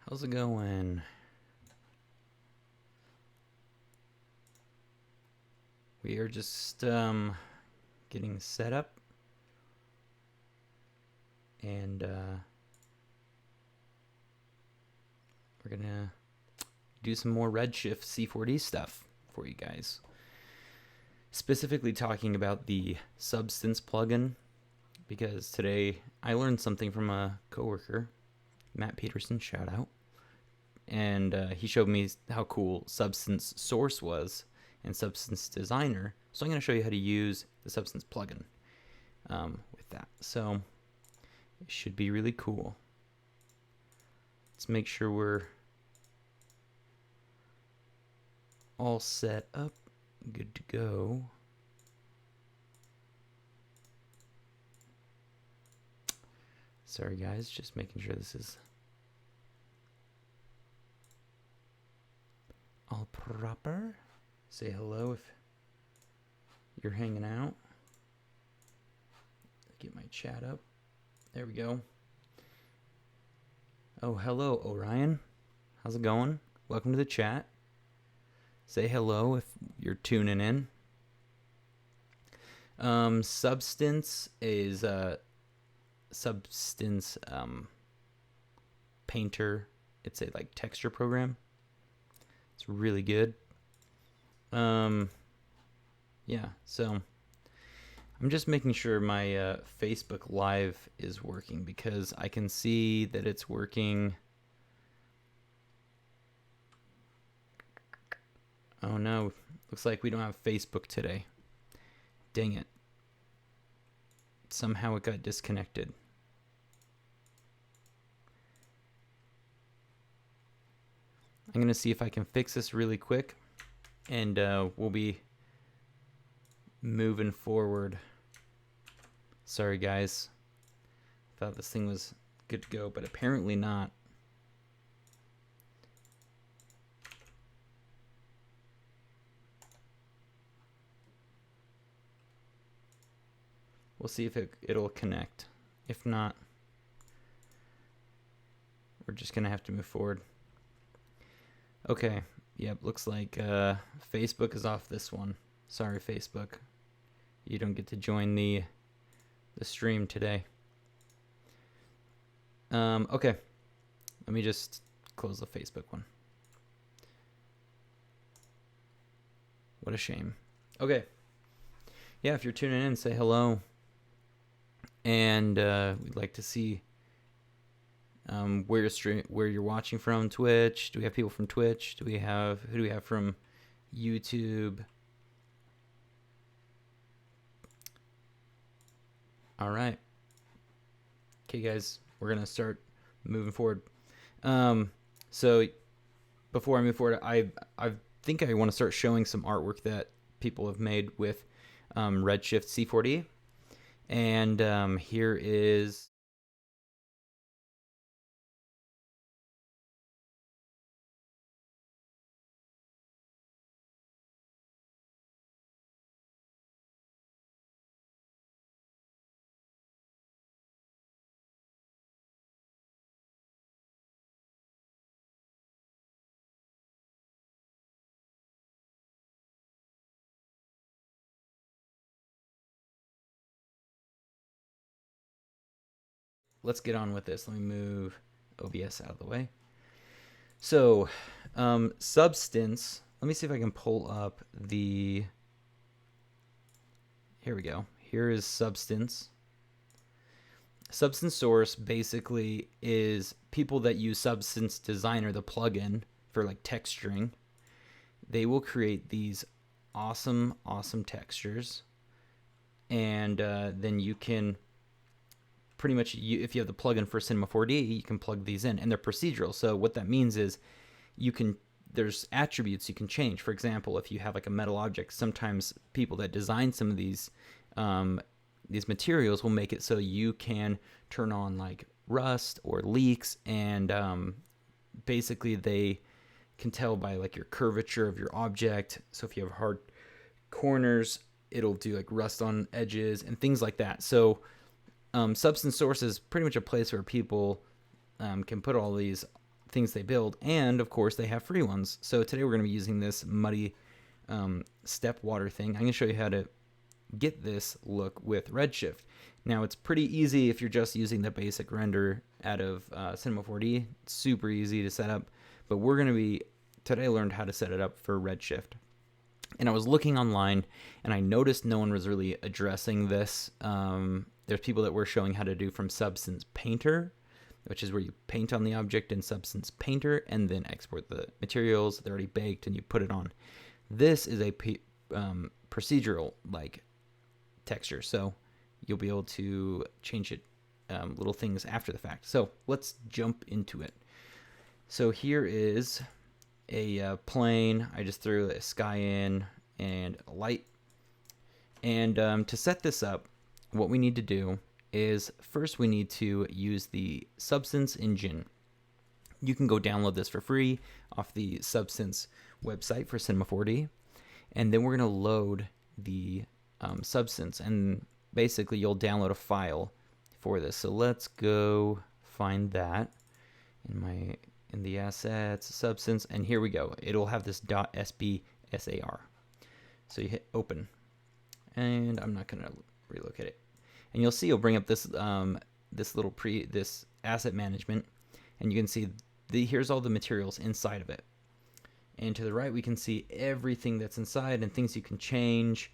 How's it going? We are just getting set up, and we're gonna do some more Redshift C4D stuff for you guys. Specifically talking about the Substance plugin, because today I learned something from a coworker, Matt Peterson, shout out, and he showed me how cool Substance Source was and Substance Designer. So I'm going to show you how to use the Substance plugin with that. So it should be really cool. Let's make sure we're all set up, good to go. Sorry guys, just making sure this is all proper. Say hello if you're hanging out. Get my chat up. There we go. Oh, hello, Orion. How's it going? Welcome to the chat. Say hello if you're tuning in. Substance is Substance Painter. It's a like texture program. It's really good. Yeah, so I'm just making sure my Facebook Live is working because I can see that it's working. Oh no, looks like we don't have Facebook today. Dang it. Somehow it got disconnected. I'm going to see if I can fix this really quick, and we'll be moving forward. Sorry guys, thought this thing was good to go, but apparently not. We'll see if it'll connect. If not, we're just gonna have to move forward. Okay, yep, looks like Facebook is off this one. Sorry Facebook, you don't get to join the stream today. Okay, let me just close the Facebook one. What a shame. Okay, yeah, if you're tuning in, say hello. And we'd like to see where you're watching from. Twitch. Do we have people from Twitch? Who do we have from YouTube? All right. Okay, guys, we're gonna start moving forward. So before I move forward, I think I want to start showing some artwork that people have made with Redshift C4D. And here is let's get on with this. Let me move OBS out of the way. So, Substance. Let me see if I can pull up the. Here we go. Here is Substance. Substance Source basically is people that use Substance Designer, the plugin for like texturing. They will create these awesome textures, and then you can pretty much, if you have the plugin for Cinema 4D, you can plug these in, and they're procedural. So what that means is there's attributes you can change. For example, if you have like a metal object, sometimes people that design some of these materials will make it so you can turn on like rust or leaks, and basically they can tell by like your curvature of your object. So if you have hard corners, it'll do like rust on edges and things like that. So Substance Source is pretty much a place where people can put all these things they build, and of course they have free ones. So today we're going to be using this muddy step water thing. I'm going to show you how to get this look with Redshift. Now it's pretty easy if you're just using the basic render out of Cinema 4D. It's super easy to set up, but we're going to be, today I learned how to set it up for Redshift. And I was looking online and I noticed no one was really addressing this. There's people that were showing how to do from Substance Painter, which is where you paint on the object in Substance Painter and then export the materials. They're already baked and you put it on. This is a procedural like texture, so you'll be able to change it, little things after the fact. So let's jump into it. So here is a plane. I just threw a sky in and a light. And to set this up, what we need to do is first we need to use the Substance engine. You can go download this for free off the Substance website for Cinema 4D. And then we're going to load the Substance, and basically you'll download a file for this. So let's go find that in the assets, Substance, and here we go. It'll have this .sbsar. So you hit open, and I'm not going to relocate it. And you'll see it'll bring up this this asset management, and you can see here's all the materials inside of it. And to the right, we can see everything that's inside and things you can change.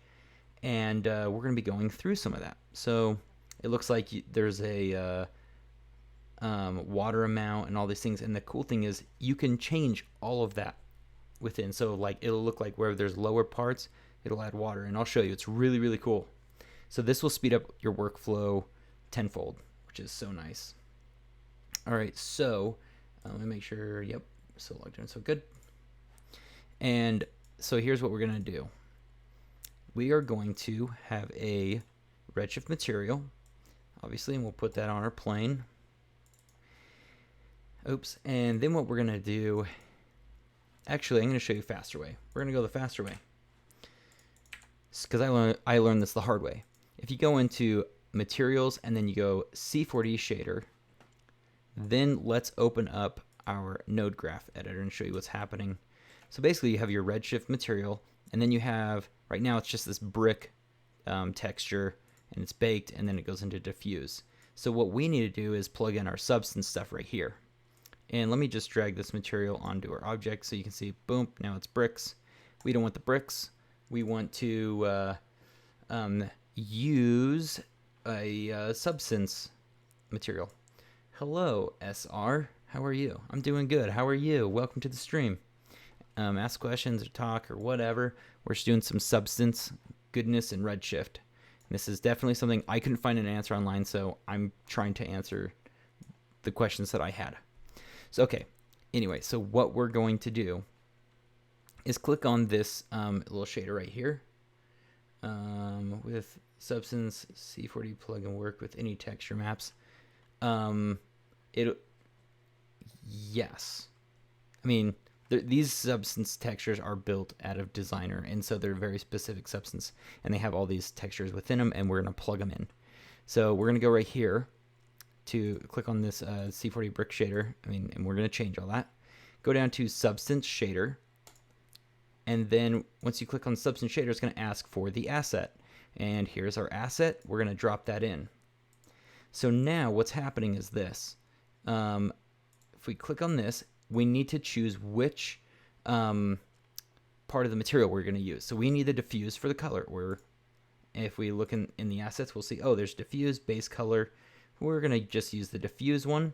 And we're going to be going through some of that. So it looks like there's a water amount and all these things. And the cool thing is you can change all of that within. So like it'll look like where there's lower parts, it'll add water. And I'll show you. It's really, really cool. So this will speed up your workflow tenfold, which is so nice. All right, so let me make sure. Yep, so logged in, so good. And so here's what we're going to do. We are going to have a Redshift material, obviously, and we'll put that on our plane. Oops. And then what we're going to do, actually, I'm going to show you a faster way. We're going to go the faster way, because I learned this the hard way. If you go into Materials and then you go C4D Shader, then let's open up our node graph editor and show you what's happening. So basically you have your Redshift material, and then you have, right now it's just this brick texture, and it's baked, and then it goes into diffuse. So what we need to do is plug in our Substance stuff right here. And let me just drag this material onto our object so you can see, boom, now it's bricks. We don't want the bricks. We want to use a Substance material. Hello, SR. How are you? I'm doing good. How are you? Welcome to the stream. Ask questions or talk or whatever. We're just doing some Substance goodness in Redshift. This is definitely something I couldn't find an answer online, so I'm trying to answer the questions that I had. So, okay. Anyway, so what we're going to do is click on this little shader right here. With Substance C4D plugin work with any texture maps. Yes. I mean, these Substance textures are built out of Designer, and so they're very specific Substance, and they have all these textures within them, and we're going to plug them in. So we're going to go right here to click on this C4D brick shader, and we're going to change all that. Go down to Substance Shader, and then once you click on Substance Shader, it's going to ask for the asset. And here's our asset. We're going to drop that in. So now what's happening is this. If we click on this, we need to choose which part of the material we're going to use. So we need the diffuse for the color. If we look in the assets, we'll see, oh, there's diffuse, base color. We're going to just use the diffuse one.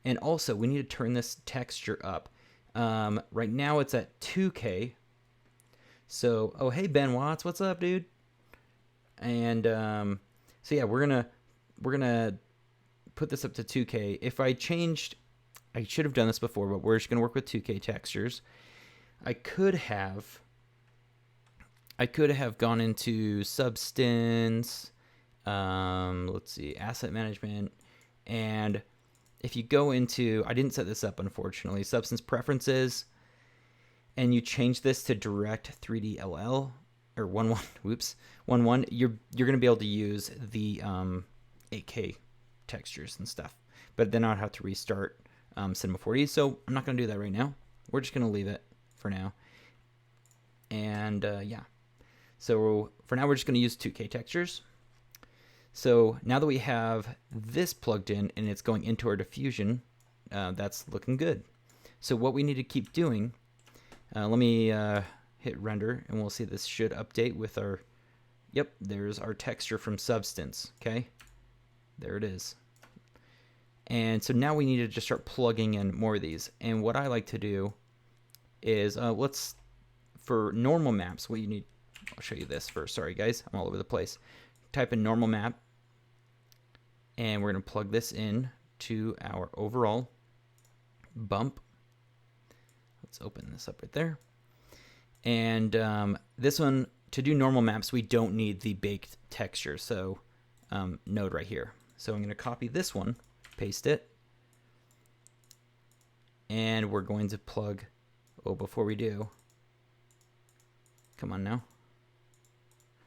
And also, we need to turn this texture up. Right now, it's at 2K. So, oh, hey, Ben Watts, what's up, dude? And so, yeah, we're gonna put this up to 2K. If I changed, I should have done this before, but we're just going to work with 2K textures. I could have gone into Substance, let's see, Asset Management, and if you go into, I didn't set this up, unfortunately, Substance Preferences, and you change this to Direct 3D LL, or 11, you're going to be able to use the 8K textures and stuff, but then I'll have to restart Cinema 4D, so I'm not going to do that right now. We're just going to leave it for now. And yeah, so for now we're just going to use 2K textures. So now that we have this plugged in and it's going into our diffusion, that's looking good. So what we need to keep doing, let me hit render and we'll see this should update with our, yep, there's our texture from Substance, okay? There it is. And so now we need to just start plugging in more of these. And what I like to do is, for normal maps, what you need, I'll show you this first. Sorry guys, I'm all over the place. Type in normal map, and we're going to plug this in to our overall bump. Let's open this up right there. And this one, to do normal maps, we don't need the baked texture, so node right here. So I'm going to copy this one, paste it, and we're going to plug, oh, before we do, come on now,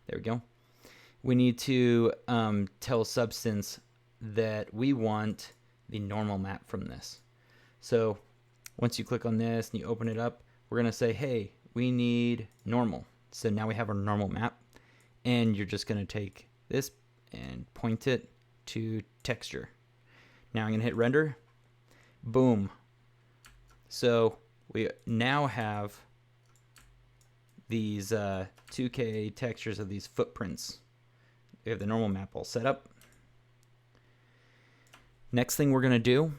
there we go. We need to tell Substance that we want the normal map from this. So once you click on this and you open it up, we're going to say, hey, we need normal. So now we have our normal map, and you're just going to take this and point it to texture. Now I'm going to hit render. Boom. So we now have these 2K textures of these footprints. We have the normal map all set up. Next thing we're going to do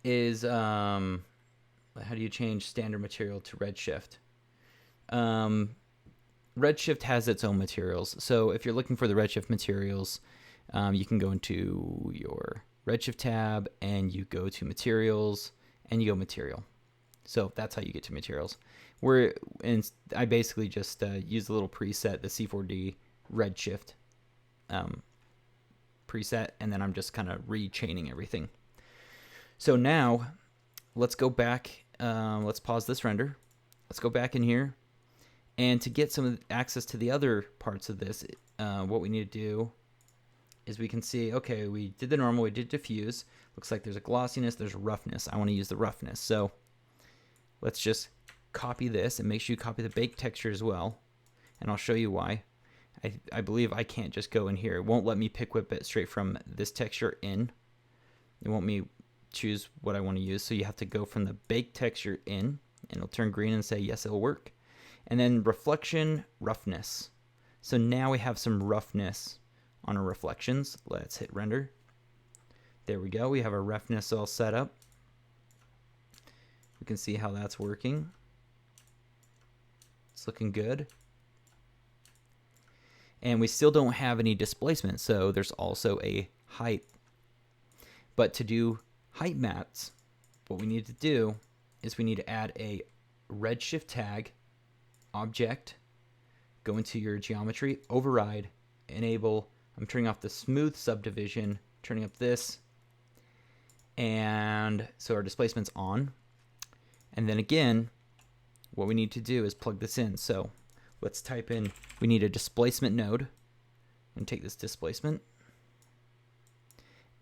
is, how do you change standard material to Redshift? Redshift has its own materials. So if you're looking for the Redshift materials, you can go into your Redshift tab and you go to materials and you go material. So that's how you get to materials. I basically just use a little preset, the C4D Redshift preset, and then I'm just kind of rechaining everything. So now let's go back. Let's pause this render. Let's go back in here. And to get some access to the other parts of this, what we need to do is we can see, okay, we did the normal, we did diffuse. Looks like there's a glossiness, there's a roughness. I want to use the roughness. So let's just copy this and make sure you copy the baked texture as well. And I'll show you why. I believe I can't just go in here. It won't let me pick whip it straight from this texture in. It won't me choose what I want to use. So you have to go from the baked texture in, and it'll turn green and say, yes, it'll work. And then reflection, roughness. So now we have some roughness on our reflections. Let's hit render. There we go. We have our roughness all set up. We can see how that's working. It's looking good. And we still don't have any displacement, so there's also a height. But to do height maps, what we need to do is we need to add a Redshift tag, object, go into your geometry, override, enable, I'm turning off the smooth subdivision, turning up this, and so our displacement's on. And then again, what we need to do is plug this in. So let's type in, we need a displacement node, and take this displacement,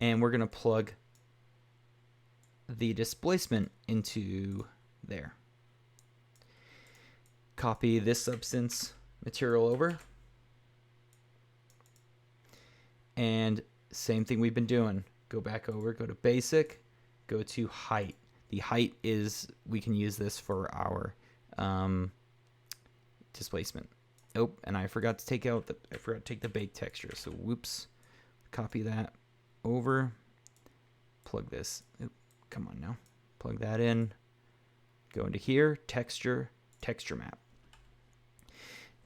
and we're going to plug the displacement into there. Copy this Substance material over, and same thing we've been doing. Go back over, go to basic, go to height. The height is, we can use this for our displacement. Oh, and I forgot to take out the baked texture. So whoops, copy that over, plug this. Oop, come on now, plug that in. Go into here, texture map.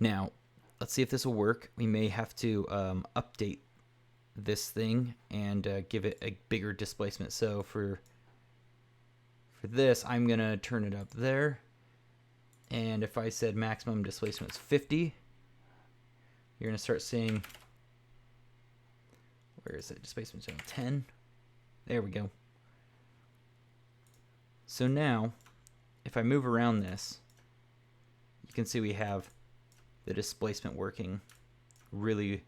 Now, let's see if this will work. We may have to update this thing and give it a bigger displacement. So for this, I'm gonna turn it up there. And if I said maximum displacement is 50, you're gonna start seeing, where is it? Displacement zone 10. There we go. So now, if I move around this, you can see we have the displacement working really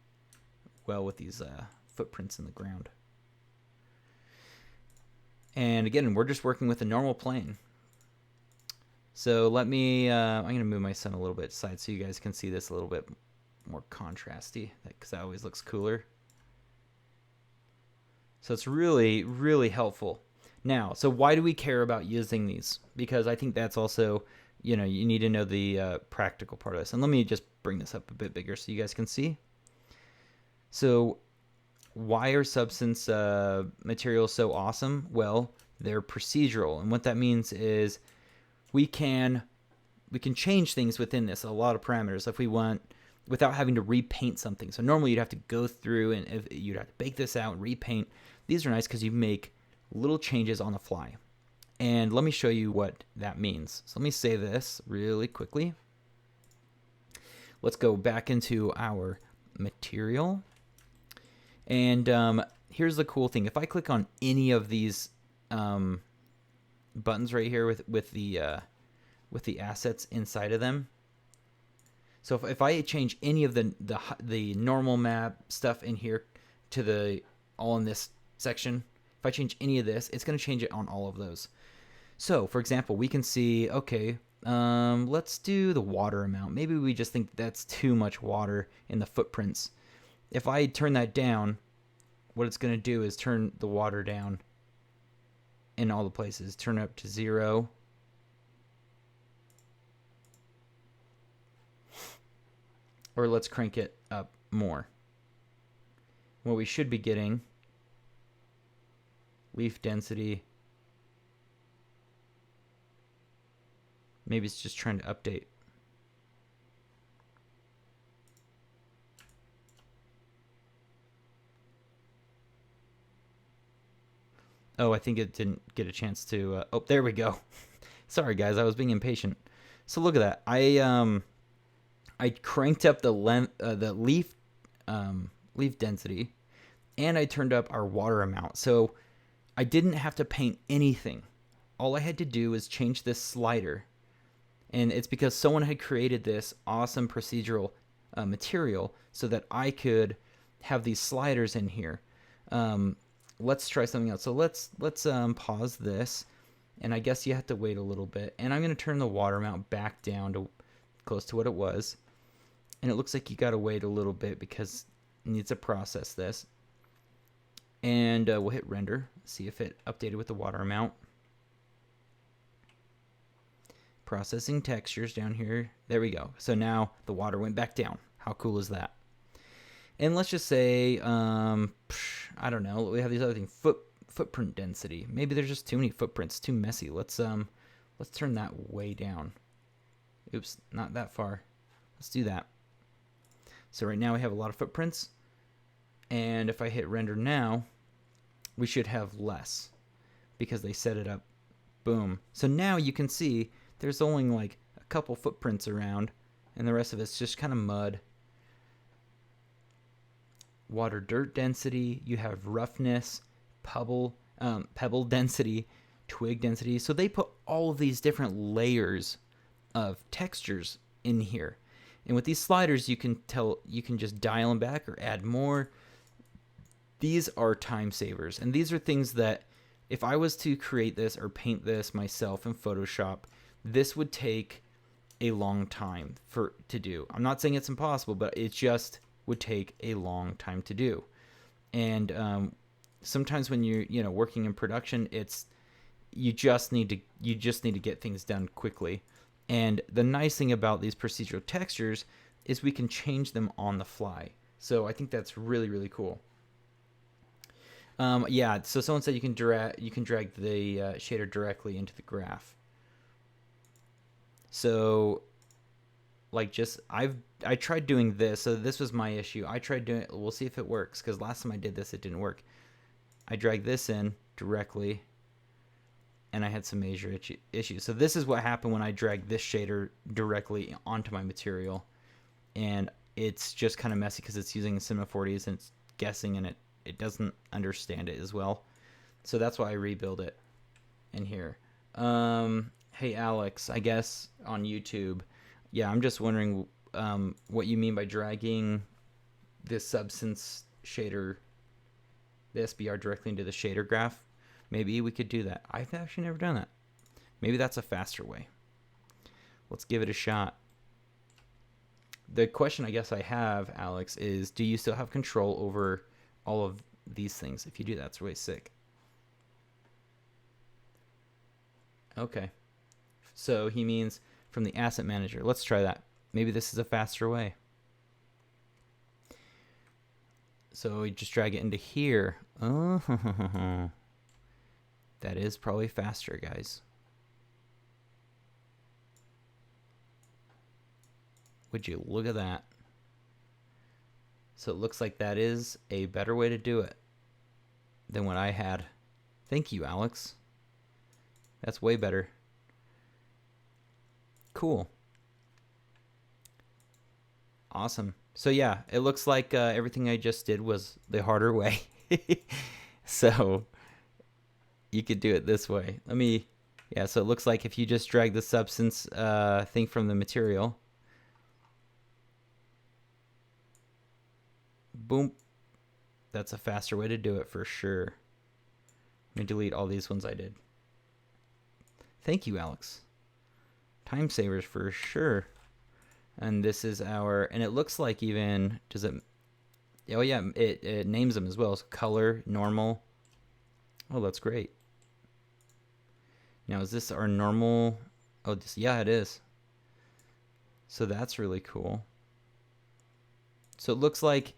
well with these footprints in the ground. And again, we're just working with a normal plane. So let me, I'm going to move my sun a little bit aside so you guys can see this a little bit more contrasty, because that always looks cooler. So it's really, really helpful. Now, so why do we care about using these? Because I think that's also, you need to know the practical part of this. And let me just bring this up a bit bigger so you guys can see. So why are substance materials so awesome? Well, they're procedural. And what that means is we can change things within this, a lot of parameters if we want, without having to repaint something. So normally you'd have to go through and you'd have to bake this out and repaint. These are nice because you make little changes on the fly. And let me show you what that means. So let me save this really quickly. Let's go back into our material. And here's the cool thing. If I click on any of these buttons right here with the assets inside of them. So if I change any of the normal map stuff in here to the all in this section, if I change any of this, it's going to change it on all of those. So for example, we can see, okay, let's do the water amount. Maybe we just think that's too much water in the footprints. If I turn that down, what it's going to do is turn the water down in all the places, turn it up to 0. Or let's crank it up more. What we should be getting, leaf density. Maybe it's just trying to update. Oh, I think it didn't get a chance to. Oh, there we go. Sorry, guys, I was being impatient. So look at that. I cranked up the leaf density, and I turned up our water amount. So I didn't have to paint anything. All I had to do was change this slider, and it's because someone had created this awesome procedural material so that I could have these sliders in here. Let's try something else. So let's pause this, and I guess you have to wait a little bit. And I'm going to turn the water amount back down to close to what it was. And it looks like you got to wait a little bit because it needs to process this. And we'll hit render, see if it updated with the water amount. Processing textures down here. There we go. So now the water went back down. How cool is that? And let's just say, I don't know. We have these other things. Footprint density. Maybe there's just too many footprints. Too messy. Let's turn that way down. Oops, not that far. Let's do that. So right now we have a lot of footprints. And if I hit render now, we should have less because they set it up. Boom. So now you can see there's only like a couple footprints around, and the rest of it's just kind of mud. Water dirt density, you have roughness, pebble density, twig density. So they put all of these different layers of textures in here. And with these sliders, you can just dial them back or add more. These are time savers. And these are things that if I was to create this or paint this myself in Photoshop, this would take a long time to do. I'm not saying it's impossible, but it just would take a long time to do. And sometimes when you're working in production, you just need to get things done quickly. And the nice thing about these procedural textures is we can change them on the fly. So I think that's really, really cool. Yeah, so someone said you can drag the shader directly into the graph. So like I tried doing this. So this was my issue. I tried doing it. We'll see if it works, because last time I did this, it didn't work. I dragged this in directly, and I had some major issues. So this is what happened when I dragged this shader directly onto my material. And it's just kind of messy because it's using C4Ds and it's guessing, and it doesn't understand it as well. So that's why I rebuild it in here. Hey, Alex, I guess on YouTube. Yeah, I'm just wondering what you mean by dragging this substance shader, the SBR, directly into the shader graph. Maybe we could do that. I've actually never done that. Maybe that's a faster way. Let's give it a shot. The question I guess I have, Alex, is do you still have control over all of these things? If you do, that's really sick. Okay. So he means from the asset manager. Let's try that. Maybe this is a faster way. So we just drag it into here. Oh, that is probably faster, guys. Would you look at that? So it looks like that is a better way to do it than what I had. Thank you, Alex. That's way better. Cool. Awesome. So yeah, it looks like everything I just did was the harder way. So you could do it this way. Yeah, so it looks like if you just drag the substance thing from the material, boom, that's a faster way to do it for sure. Let me delete all these ones I did. Thank you, Alex. Time savers for sure. And this is our, and it looks like even, does it, oh yeah, it names them as well. So color, normal. Oh, that's great. Now, is this our normal? Oh, this, yeah, it is. So that's really cool. So it looks like,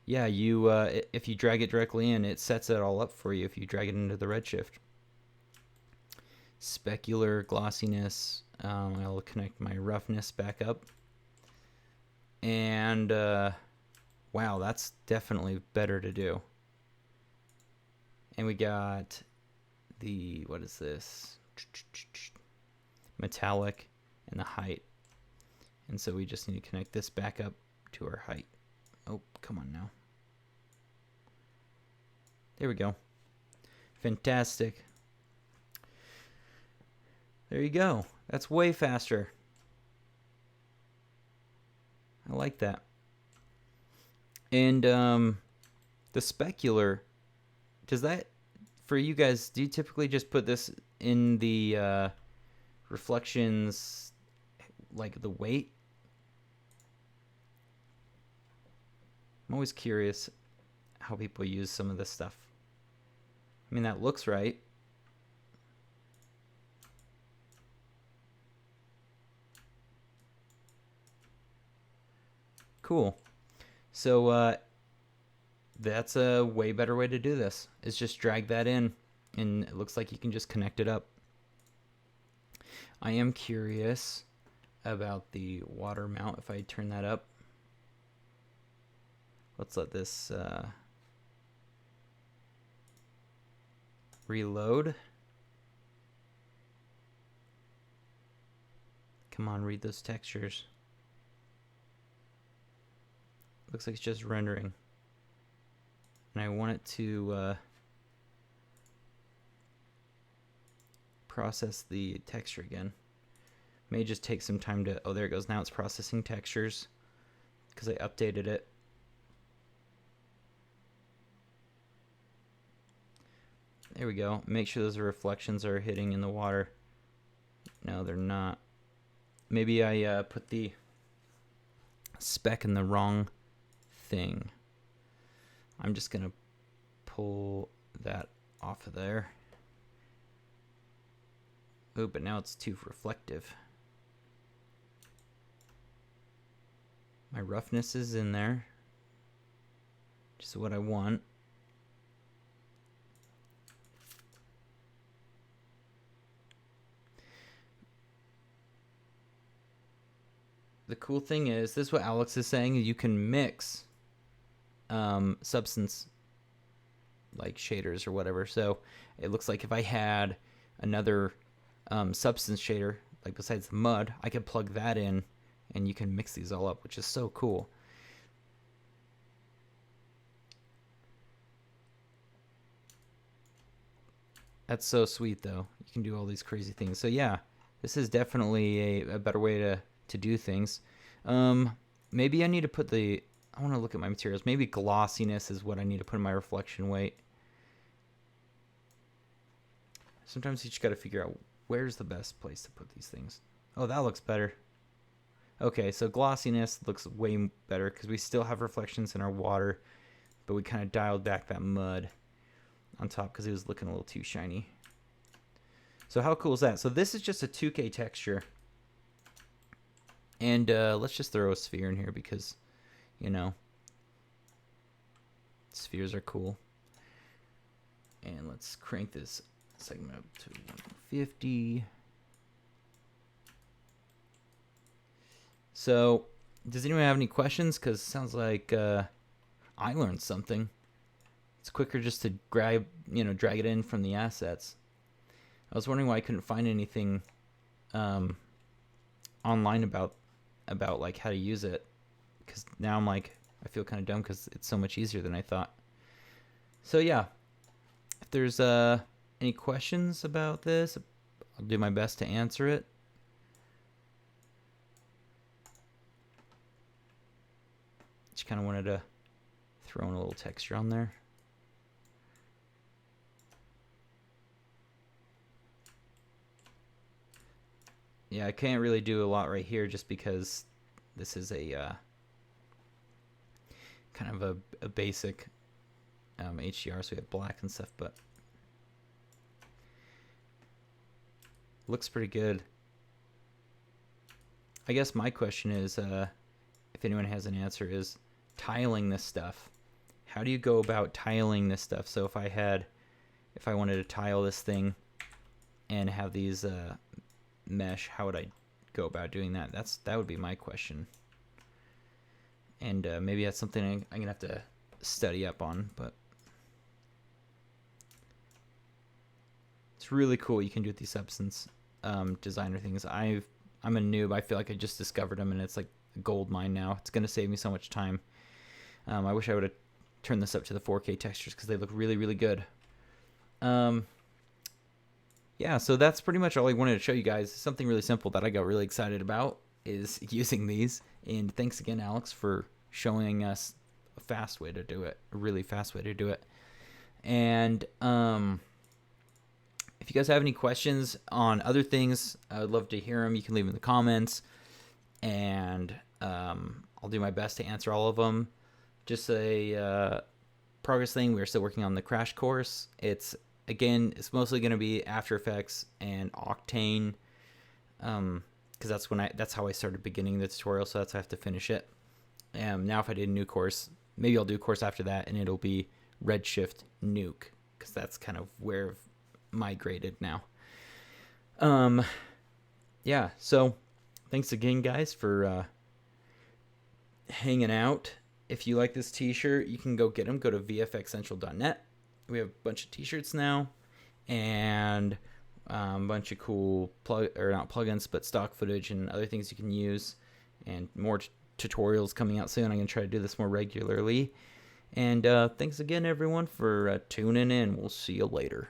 yeah, you if you drag it directly in, it sets it all up for you if you drag it into the Redshift. Specular glossiness. I'll connect my roughness back up. And wow, that's definitely better to do. And we got the, what is this? Metallic and the height. And so we just need to connect this back up to our height. Oh, come on now. There we go. Fantastic. There you go. That's way faster. I like that. And the specular, does that, for you guys, do you typically just put this in the reflections, like the weight? I'm always curious how people use some of this stuff. I mean, that looks right. Cool. So that's a way better way to do this, is just drag that in, and it looks like you can just connect it up. I am curious about the water mount. If I turn that up, let's let this reload. Come on, read those textures. Looks like it's just rendering. And I want it to process the texture again. May just take some time to, oh, there it goes. Now it's processing textures because I updated it. There we go. Make sure those reflections are hitting in the water. No, they're not. Maybe I put the spec in the wrong thing. I'm just gonna pull that off of there. Oh, but now it's too reflective. My roughness is in there, which is what I want. The cool thing is, this is what Alex is saying, you can mix substance like shaders or whatever. So it looks like if I had another substance shader, like besides the mud, I could plug that in and you can mix these all up, which is so cool. That's so sweet though. You can do all these crazy things. So yeah, this is definitely a better way to do things. Maybe I need to put the, I want to look at my materials. Maybe glossiness is what I need to put in my reflection weight. Sometimes you just got to figure out where's the best place to put these things. Oh, that looks better. Okay, so glossiness looks way better because we still have reflections in our water, but we kind of dialed back that mud on top because it was looking a little too shiny. So how cool is that? So this is just a 2K texture. And let's just throw a sphere in here because, you know, spheres are cool. And let's crank this segment up to 150. So, does anyone have any questions? Because it sounds like I learned something. It's quicker just to drag it in from the assets. I was wondering why I couldn't find anything online about like how to use it. Because now I'm like, I feel kind of dumb because it's so much easier than I thought. So yeah, if there's any questions about this, I'll do my best to answer it. Just kind of wanted to throw in a little texture on there. Yeah, I can't really do a lot right here just because this is a kind of a basic HDR, so we have black and stuff, but looks pretty good. I guess my question is, if anyone has an answer, is tiling this stuff. How do you go about tiling this stuff? So if I wanted to tile this thing and have these mesh, how would I go about doing that? That would be my question. And maybe that's something I'm gonna have to study up on, but it's really cool what you can do with these substance designer things. I'm a noob. I feel like I just discovered them, and it's like a gold mine now. It's gonna save me so much time. I wish I would have turned this up to the 4K textures because they look really, really good. Yeah, so that's pretty much all I wanted to show you guys. Something really simple that I got really excited about is using these. And thanks again, Alex, for showing us a fast way to do it, a really fast way to do it. And if you guys have any questions on other things, I would love to hear them. You can leave them in the comments, and I'll do my best to answer all of them. Just a progress thing, we're still working on the crash course. It's mostly going to be After Effects and Octane, because that's how I started beginning the tutorial, so that's how I have to finish it. Now if I did a new course, maybe I'll do a course after that, and it'll be Redshift Nuke, because that's kind of where I've migrated now. Yeah, so thanks again, guys, for hanging out. If you like this t-shirt, you can go get them. Go to vfxcentral.net. We have a bunch of t-shirts now, and a bunch of cool not plugins, but stock footage and other things you can use, and more tutorials coming out soon. I'm going to try to do this more regularly. And thanks again, everyone, for tuning in. We'll see you later.